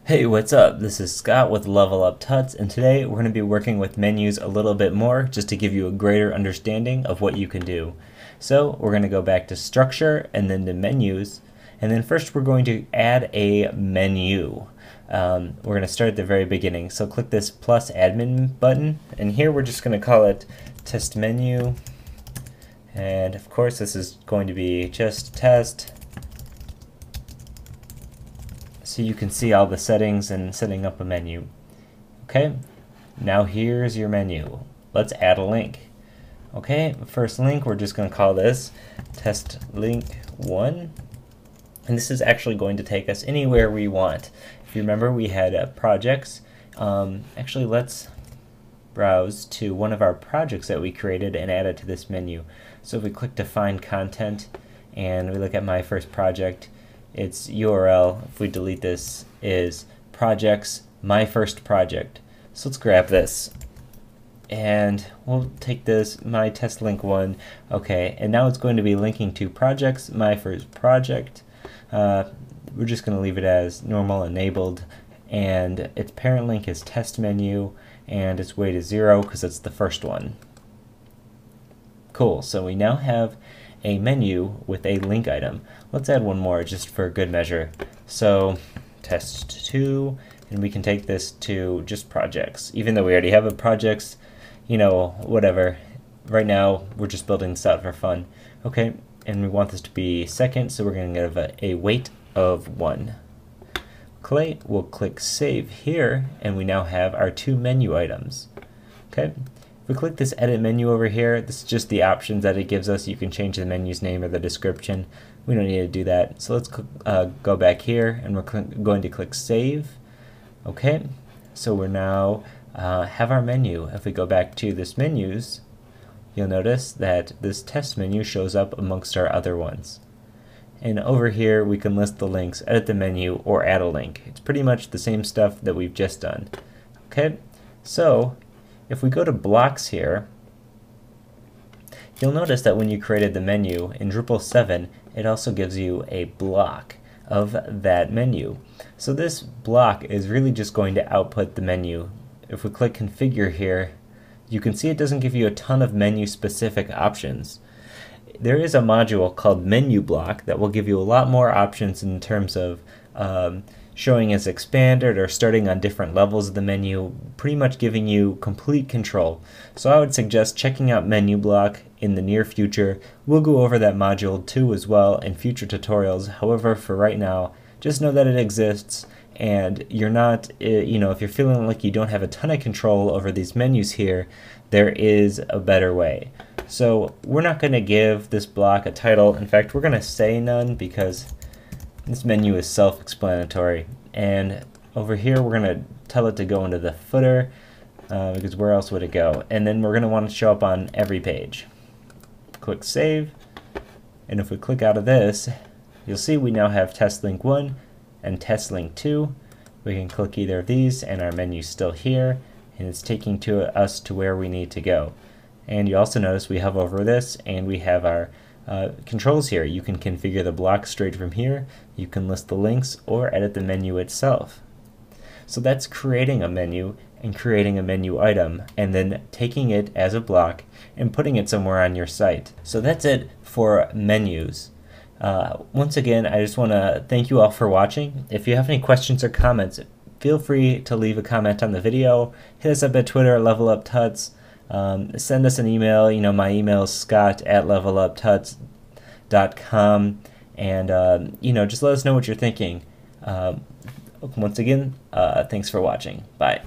Hey, what's up? This is Scott with Level Up Tuts, and today we're going to be working with menus a little bit more just to give you a greater understanding of what you can do. So we're going to go back to Structure and then to Menus, and then first we're going to add a menu. We're going to start at the very beginning. So click this plus admin button, and here we're just going to call it Test Menu, and of course this is going to be just test. So you can see all the settings and setting up a menu. Okay, now here's your menu. Let's add a link. Okay, first link, we're just going to call this test link 1. And this is actually going to take us anywhere we want. If you remember, we had projects. Actually, let's browse to one of our projects that we created and add it to this menu. So if we click to find content and we look at my first project, its URL, if we delete this, is projects, my first project. So let's grab this and we'll take this, my test link 1. Okay, and now it's going to be linking to projects, my first project. We're just going to leave it as normal enabled, and its parent link is test menu, and its weight is 0 because it's the first one. Cool, so we now have a menu with a link item. Let's add one more just for good measure. So test 2, and we can take this to just projects. Even though we already have a projects, you know, whatever. Right now we're just building this out for fun. Okay, and we want this to be second, so we're going to give a weight of 1. Okay, we'll click save here, and we now have our 2 menu items. Okay. If we click this edit menu over here, this is just the options that it gives us. You can change the menu's name or the description. We don't need to do that. So let's go back here, and we're going to click save. Okay, so we're now have our menu. If we go back to this menus, you'll notice that this test menu shows up amongst our other ones. And over here we can list the links, edit the menu, or add a link. It's pretty much the same stuff that we've just done. Okay, so if we go to blocks here, you'll notice that when you created the menu in Drupal 7, it also gives you a block of that menu. So this block is really just going to output the menu. If we click configure here, you can see it doesn't give you a ton of menu specific options. There is a module called menu block that will give you a lot more options in terms of showing as expanded or starting on different levels of the menu, pretty much giving you complete control. So I would suggest checking out menu block in the near future. We'll go over that module too as well in future tutorials. However, for right now, just know that it exists, and you're not, you know, if you're feeling like you don't have a ton of control over these menus here, there is a better way. So we're not going to give this block a title. In fact, we're going to say none because this menu is self-explanatory, and over here we're going to tell it to go into the footer because where else would it go? And then we're going to want to show up on every page. Click save, and if we click out of this, you'll see we now have test link 1 and test link 2. We can click either of these and our menu's still here, and it's taking us to where we need to go. And you also notice we hover over this and we have our controls here. You can configure the block straight from here, you can list the links, or edit the menu itself. So that's creating a menu and creating a menu item, and then taking it as a block and putting it somewhere on your site. So that's it for menus. Once again, I just want to thank you all for watching. If you have any questions or comments, feel free to leave a comment on the video. Hit us up at Twitter, Level Up Tuts. Send us an email. You know, my email is scott@leveluptuts.com, and you know, just let us know what you're thinking. Once again, thanks for watching. Bye.